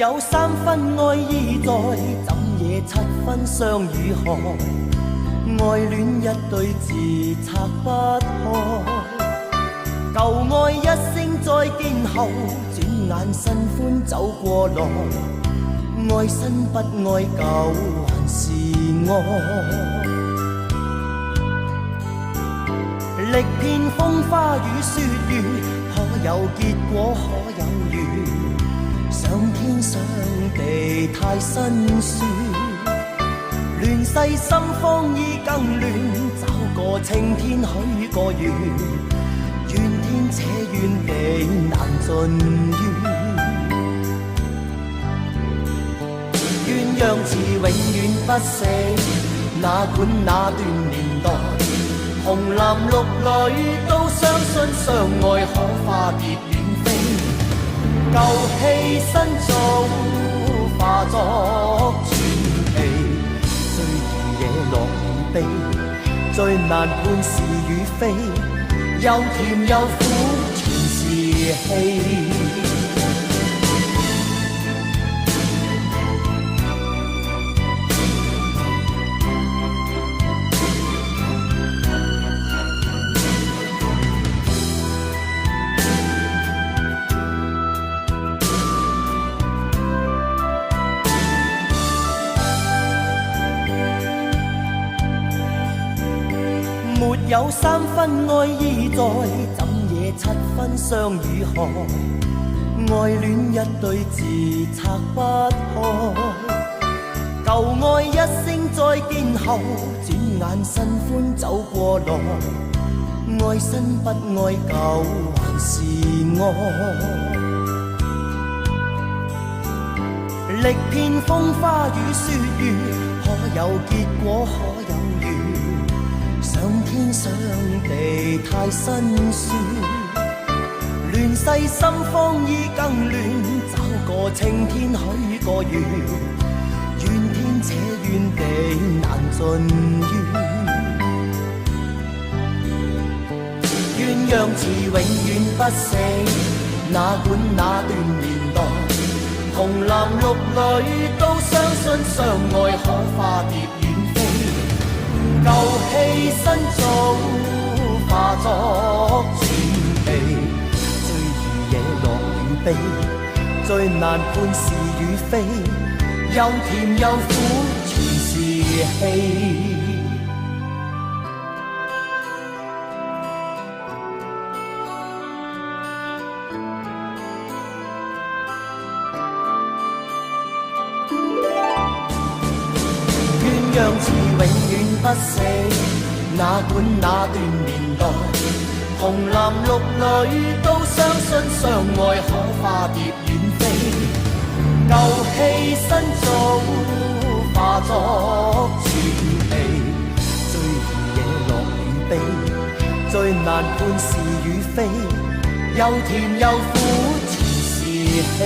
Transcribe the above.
有三分愛意在，怎野七分相與害？愛戀一對字拆不開，舊愛一聲再見後，轉眼新歡走過來，愛新不愛舊還是愛？歷遍風花雨雪月，可有結果可有緣？上天上地太辛酸，亂世心慌意更亂，找個青天許個願，怨天且怨地難盡怨，鴛鴦字永遠不死，哪管那段年代，紅藍綠女都相信相愛可化蝶遠飛，舊戲新造化作傳奇，最易惹落雨悲，最難判是與非，又甜又苦全是戲。沒有三分愛意在，怎野七分相與害？愛戀一對字拆不開，舊愛一聲再見後，轉眼新歡走過來，愛新不愛舊還是愛？歷遍風花雨雪月，可有結果可有緣？上天上地太辛酸，亂世心慌意更亂，找個青天許個願，怨天且怨地難盡怨，鴛鴦字永遠不死，哪管那段年代，紅藍綠女都相信相愛可化蝶遠飛，舊戲新造化作傳奇，最易惹落雨悲，最難判是與非，又甜又苦全是戲。鴛鴦字永遠不死，哪管那段年代，紅藍綠女都相信相愛可化蝶遠飛，舊戲新造化作傳奇，最易惹落雨悲，最難判是與非，又甜又苦全是戲。